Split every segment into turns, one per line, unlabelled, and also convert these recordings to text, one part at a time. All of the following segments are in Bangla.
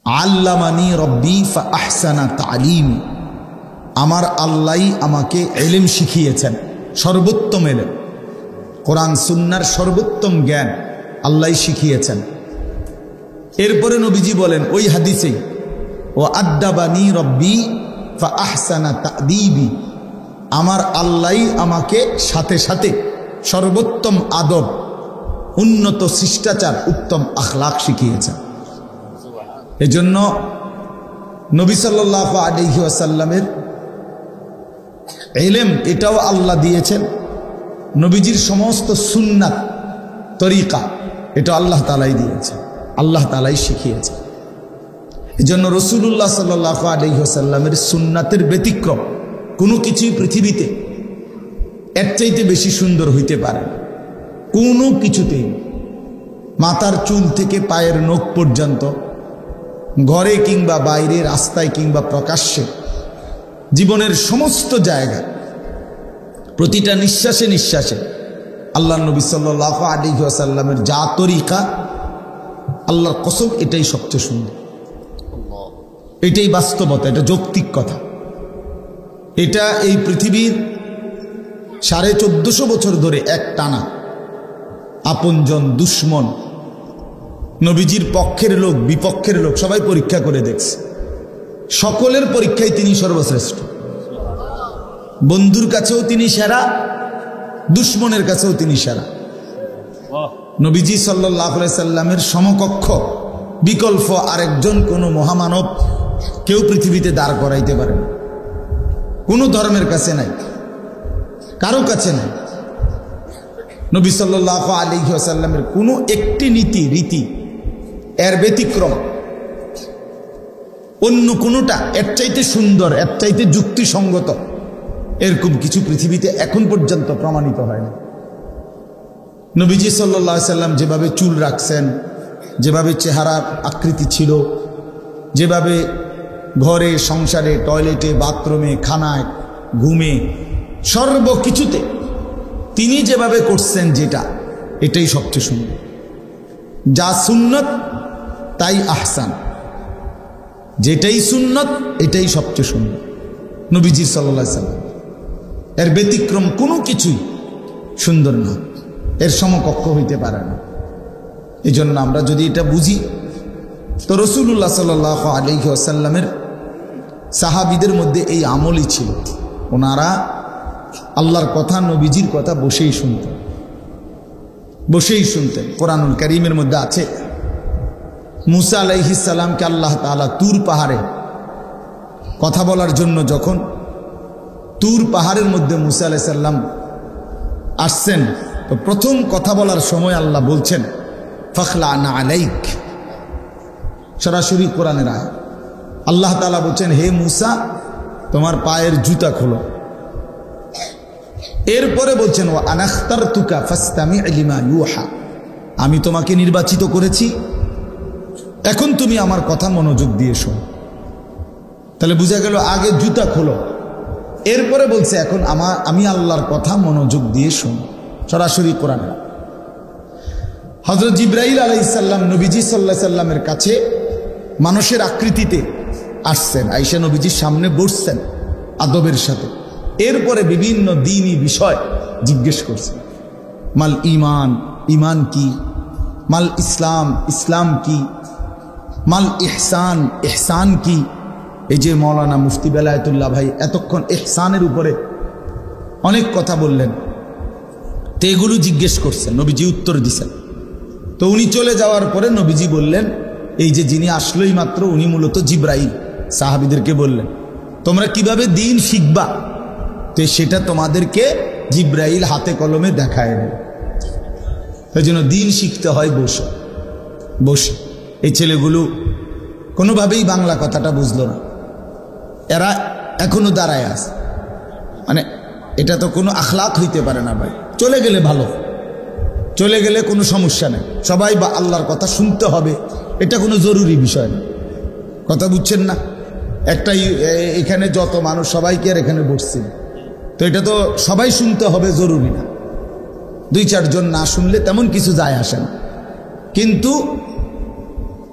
আল্লামানি রব্বি ফা আহসানা তালিমি, আমার আল্লাহ আমাকে ইলম শিখিয়েছেন, সর্বোত্তম ইলম, কোরআন সুন্নাহর সর্বোত্তম জ্ঞান আল্লাহ শিখিয়েছেন। এরপরে নবীজি বলেন ওই হাদিসেই, ও আদ্দাবানি রব্বি ফা আহসানা তাদিবি, আমার আল্লাহ আমাকে সাথে সাথে সর্বোত্তম আদব, উন্নত শিষ্টাচার, উত্তম আখলাক শিখিয়েছেন। এজন্য নবী সাল্লাল্লাহু আলাইহি ওয়াসাল্লামের ইলম এটাও আল্লাহ দিয়েছেন, নবীজির সমস্ত সুন্নাত তরিকা এটা আল্লাহ তাআলাই দিয়েছেন, আল্লাহ তাআলাই শিখিয়েছেন। এজন্য রাসূলুল্লাহ সাল্লাল্লাহু আলাইহি ওয়াসাল্লামের সুন্নাতের ব্যতিক্রম কোনো কিছুই পৃথিবীতে এর চাইতে বেশি সুন্দর হইতে পারে না, কোনো কিছুতেই। মাথার চুল থেকে পায়ের নখ পর্যন্ত, ঘরে কিংবা বাইরে, রাস্তায় কিংবা প্রকাশ্যে, জীবনের সমস্ত জায়গা, প্রতিটা নিঃশ্বাসে নিঃশ্বাসে আল্লাহ নবী সাল্লাল্লাহু আলাইহি ওয়াসাল্লামের যা তরিকা, আল্লাহর কসম এটাই সবচেয়ে সুন্দর, এটাই বাস্তবতা, এটা যৌক্তিক কথা। এটা এই পৃথিবীর 1450 বছর ধরে এক টানা আপনজন দুশ্মন, নবীজির পক্ষের লোক বিপক্ষের লোক সবাই পরীক্ষা করে দেখছে, সকলের পরীক্ষায় তিনি সর্বশ্রেষ্ঠ। বন্ধুর কাছেও তিনি সেরা, দুশ্মনের কাছেও তিনি সেরা। নবীজি সাল্লাল্লাহু আলাইহি সাল্লামের সমকক্ষ বিকল্প আরেকজন কোনো মহামানব কেউ পৃথিবীতে দাঁড় করাইতে পারে না, কোনো ধর্মের কাছে নাই, কারো কাছে নাই। নবী সাল্লাল্লাহু আলাইহি ওয়াসাল্লামের কোনো একটি নীতি রীতি এর ব্যতিক্রম অন্য কোনোটা এর চাইতে সুন্দর, এর চাইতে যুক্তিসঙ্গত, এরকম কিছু পৃথিবীতে এখন পর্যন্ত প্রমাণিত হয় না। নবীজি সাল্লাল্লাহু আলাইহি সাল্লাম যেভাবে চুল রাখছেন, যেভাবে চেহারার আকৃতি ছিল, যেভাবে ঘরে সংসারে টয়লেটে বাথরুমে খানায় ঘুমে সর্বকিছুতে তিনি যেভাবে করছেন, যেটা এটাই সবচেয়ে সুন্দর। যা সুন্নত তাই আহসান, যেটাই সুন্নত এটাই সবচেয়ে সুন্দর নবীজি সাল্লাল্লাহু আলাইহি সাল্লাম। এর ব্যতিক্রম কোনো কিছুই সুন্দর না, এর সমকক্ষ হইতে পারে না। এই জন্য আমরা যদি এটা বুঝি, তো রাসূলুল্লাহ সাল্লাল্লাহু আলাইহি ওয়াসাল্লামের সাহাবীদের মধ্যে এই আমলই ছিল, ওনারা আল্লাহর কথা, নবীজির কথা বসেই শুনতেন, বসেই শুনতেন। কোরআনুল কারীমের মধ্যে আছে, মুসা আলাইহিস সালামকে আল্লাহ তাআলা তুর পাহাড়ে কথা বলার জন্য যখন তুর পাহাড়ের মধ্যে মুসা আলাইহিস সালাম আসছেন, তো প্রথম কথা বলার সময় আল্লাহ বলছেন ফাখলা'না আলাইক, সরাসরি কোরআনের আয়াত। আল্লাহ তাআলা বলছেন, হে মুসা তোমার পায়ের জুতা খোলো। এরপরে বলছেন ওয়া আনাখতারতুকা ফাসতামি' লিমা ইউহা, আমি তোমাকে নির্বাচিত করেছি, এখন তুমি আমার কথা মনোযোগ দিয়ে শোনো। তাহলে বোঝা গেল আগে জুতা খোলো, এরপরে বলছে এখন আমি আল্লাহর কথা মনোযোগ দিয়ে শোনো, সরাসরি কোরআন। হযরত জিবরাইল আলাইহিস সালাম নবীজি সাল্লাল্লাহু আলাইহি সাল্লামের কাছে মানুষের আকৃতিতে আসছেন, আয়েশা নবীজির সামনে বসছেন আদবের সাথে। এরপরে বিভিন্ন দ্বীনি বিষয় জিজ্ঞেস করছেন, মাল ঈমান, ঈমান কি, মাল ইসলাম, ইসলাম কি, মাল ইহসান, ইহসান কি। এই যে মাওলানা মুফতি বেলায়েতুল্লাহ ভাই এতক্ষণ ইহসানের উপরে অনেক কথা বললেন, তো এগুলো জিজ্ঞেস করছেন, নবীজি উত্তর দিছেন। তো উনি চলে যাওয়ার পরে নবীজি বললেন, এই যে যিনি আসলোই মাত্র উনি মূলত জিবরাইল। সাহাবীদেরকে বললেন তোমরা কিভাবে দ্বীন শিখবা, তো সেটা তোমাদেরকে জিবরাইল হাতে কলমে দেখায় দেয়। এই জন্য দ্বীন শিখতে হয় বসে বসে। এই ছেলেগুলো কোনোভাবেই বাংলা কথাটা বুঝলো না, এরা এখনো দাঁড়ায় আছে, মানে এটা তো কোনো আখলাক হইতে পারে না ভাই। চলে গেলে ভালো, চলে গেলে কোনো সমস্যা নেই, সবাই বা আল্লাহর কথা শুনতে হবে, এটা কোনো জরুরি বিষয় না। কথা বুঝছেন না? একটাই এখানে যত মানুষ সবাইকে আর এখানে বসছিল, তো এটা তো সবাই শুনতে হবে জরুরি না। 2-4 জন না শুনলে তেমন কিছু যায় আসে না, কিন্তু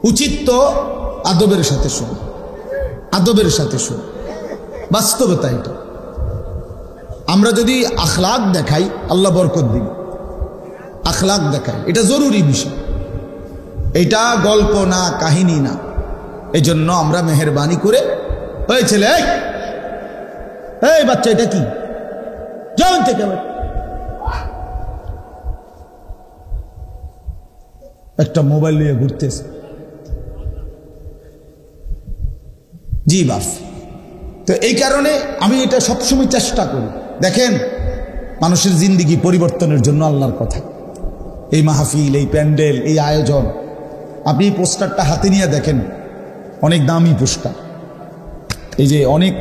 উচিত তো আদবের সাথে শোন, আদবের সাথে শোন, বাস্তবতা এটা। আমরা যদি আখলাক দেখাই আল্লাহ বরকত দিবে, আখলাক দেখাই, এটা জরুরি বিষয়, এটা গল্প না, কাহিনী না। এজন্য আমরা মেহেরবানি করে, ওই ছেলে, এই বাচ্চা, এটা কি যান থেকে একটা মোবাইল নিয়ে ঘুরতেছে, জি বাপ। তো এই কারণে আমি এটা সবসময় চেষ্টা করি। দেখেন, মানুষের জিন্দিগি পরিবর্তনের জন্য আল্লাহর কথা, এই মাহফিল, এই প্যান্ডেল, এই আয়োজন। আপনি এই পোস্টারটা হাতে নিয়ে দেখেন, অনেক দামি পোস্টার, এই যে অনেক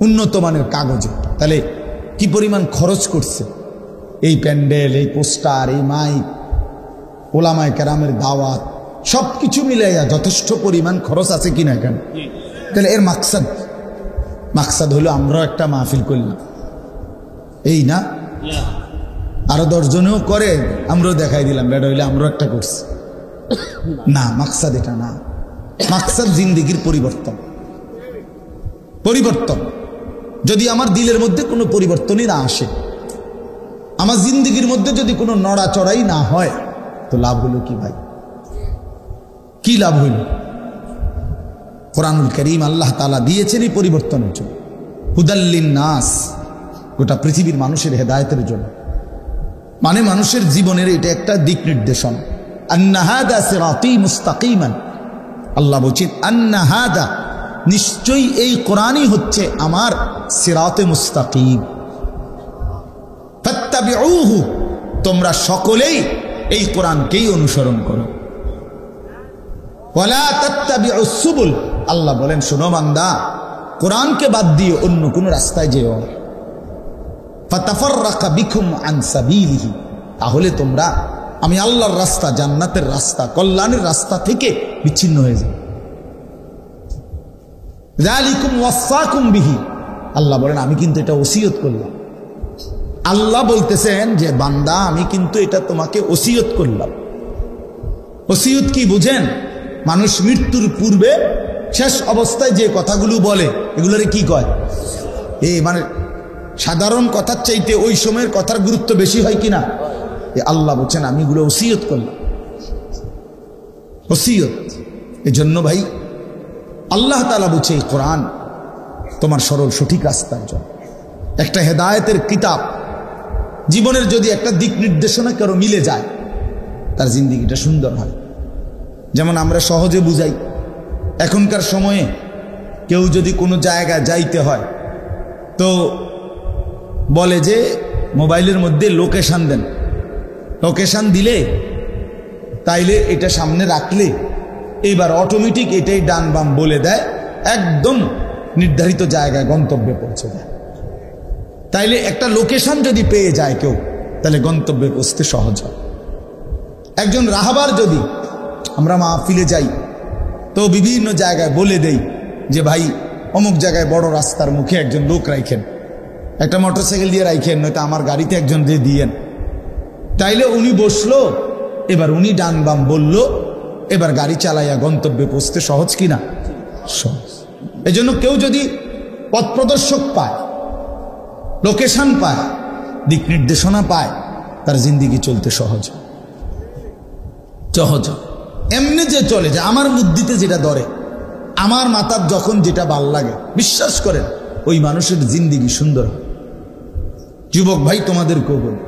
উন্নত মানের কাগজে। তাহলে কি পরিমাণ খরচ করছে এই প্যান্ডেল, এই পোস্টার, এই মাইক, ওলামায়ে কেরামের দাওয়াত, সব কিছু মিলাইয়া যথেষ্ট পরিমাণ খরচ আছে কিনা এখানে? তাহলে এর মাকসাদ হলো আমরাও একটা মাহফিল করলাম, এই না? আরো 10 জনেও করে, আমরাও দেখাই দিলাম, বেটা হইলে আমরাও একটা করছি না। মাকসাদ এটা না, মাকসাদ জিন্দিগির পরিবর্তন। পরিবর্তন যদি আমার দিলের মধ্যে কোনো পরিবর্তনই না আসে, আমার জিন্দিগির মধ্যে যদি কোনো নড়াচড়াই না হয়, তো লাভ হলো কি ভাই? কি লাভ হইল? কোরআনুল কারীম আল্লাহ তাআলা দিয়েছেন এই পরিবর্তনের জন্য, হুদাল্লিন নাস, গোটা পৃথিবীর মানুষের হেদায়েতের জন্য। মানে মানুষের জীবনের এটা একটা দিক নির্দেশন। আন্না হাদা সিরাতি মুস্তাকিমান, আল্লাহ বলছেন আন্না হাদা, নিশ্চয়ই এই কোরআনই হচ্ছে আমার সিরাতে মুস্তাকিম। ফাত্তাবিউহু, তোমরা সকলেই এই কোরআনকেই অনুসরণ করো। ওয়ালা তাত্তাবিউস সুবুল, আল্লাহ বলেন শোনো বান্দা, কোরআনকে বাদ দিয়ে অন্য কোন রাস্তায় যেও। ফাতাফাররাকা বিকুম আন সাবিলিহি, তাহলে তোমরা আমি আল্লাহর রাস্তা, জান্নাতের রাস্তা, কল্যাণের রাস্তা থেকে বিচ্ছিন্ন হয়ে যাবে। যালিকুম ওয়াসাকুম বিহি, আল্লাহ বলেন আমি কিন্তু এটা ওসিয়ত করলাম। আল্লাহ বলতেছেন যে বান্দা আমি কিন্তু এটা তোমাকে ওসিয়ত করলাম। ওসিয়ত কি বুঝেন? মানুষ মৃত্যুর পূর্বে শেষ অবস্থায় যে কথাগুলো বলে, এগুলোরে কি কয়? মানে সাধারণ কথার চাইতে ওই সময়ের কথার গুরুত্ব বেশি হয় কিনা? আল্লাহ বলছেন আমি এগুলো ওসিয়ত করলাম। ওসিয়ত, এই জন্য ভাই আল্লাহ তাআলা বলছে এই কোরআন তোমার সরল সঠিক রাস্তার জন্য, একটা হেদায়েতের কিতাব। জীবনের যদি একটা দিক নির্দেশনা কারো মিলে যায়, তার জিন্দিগিটা সুন্দর হয়। যেমন আমরা সহজে বুঝাই, এখনকার সময়ে কেউ যদি কোনো জায়গায় যাইতে হয় তো বলে যে মোবাইলের মধ্যে লোকেশন দেন, লোকেশন দিলে তাইলে এটা সামনে রাখলে এবার অটোমেটিক এটাই ডান বাম বলে দেয়, একদম নির্ধারিত জায়গায় গন্তব্যে পৌঁছে দেয়। তাইলে একটা লোকেশন যদি পেয়ে যায় কেউ, তাহলে গন্তব্যে পৌঁছতে সহজ হয়। একজন রাহাবার যদি আমরা মাহফিলে যাই তো বিভিন্ন জায়গায় বলে দেই যে ভাই অমুক জায়গায় বড় রাস্তার মুখে একজন লোক রাখেন, একটা মোটরসাইকেল দিয়ে রাখেন, নয়তো আমার গাড়িতে একজন দিয়ে দিয়েন। তাইলে উনি বসলো, এবার উনি ডান বাম বললো, এবার গাড়ি চালাইয়া গন্তব্যে পৌঁছতে সহজ কিনা? সহজ। এজন্য কেউ যদি পথ প্রদর্শক পায়, লোকেশন পায়, দিক নির্দেশনা পায়, তার জিন্দিগি চলতে সহজ সহজ। এমনি যে চলে যে আমার বুদ্ধিতে যেটা ধরে, আমার মাথার যখন যেটা ভাল লাগে, বিশ্বাস করেন ওই মানুষের জিন্দিগি সুন্দর। যুবক ভাই তোমাদেরকেও বলি,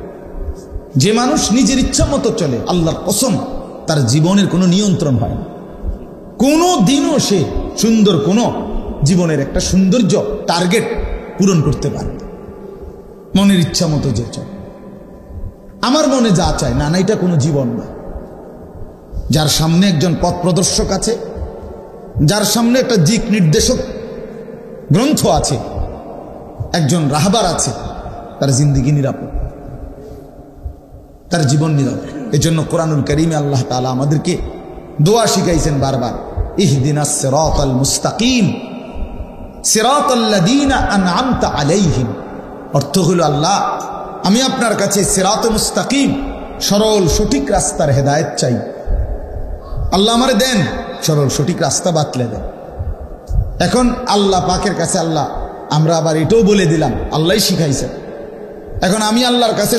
যে মানুষ নিজের ইচ্ছা মতো চলে, আল্লাহর কসম তার জীবনের কোনো নিয়ন্ত্রণ হয় না। কোনো দিনও সে সুন্দর কোনো জীবনের একটা সৌন্দর্য টার্গেট পূরণ করতে পারে না। মনের ইচ্ছা মতো যে চলে, আমার মনে যা চায়, না না, এটা কোনো জীবন না। যার সামনে একজন পথ প্রদর্শক আছে, যার সামনে একটা দিক নির্দেশক গ্রন্থ আছে, একজন রাহবার আছে, তার জিন্দিগি নিরাপদ, তার জীবন নিরাপদ। এই জন্য কোরআনুল কারীমে আল্লাহ তাআলা আমাদেরকে দোয়া শিখাইছেন বারবার, ইহদিনাস সিরাতাল মুস্তাকিম সিরাতাল্লাযীনা আনআমতা আলাইহিম। অর্থ হলো আল্লাহ আমি আপনার কাছে সিরাতে মুস্তাকিম, সরল সঠিক রাস্তার হেদায়েত চাই। আল্লাহ আমারে দেন সরল সঠিক রাস্তা বাতলে দেয়। এখন আল্লাহ পাকের কাছে আমরা আবার এটাও বলে দিলাম, আল্লাহই শিখাইছে। এখন আমি আল্লাহর কাছে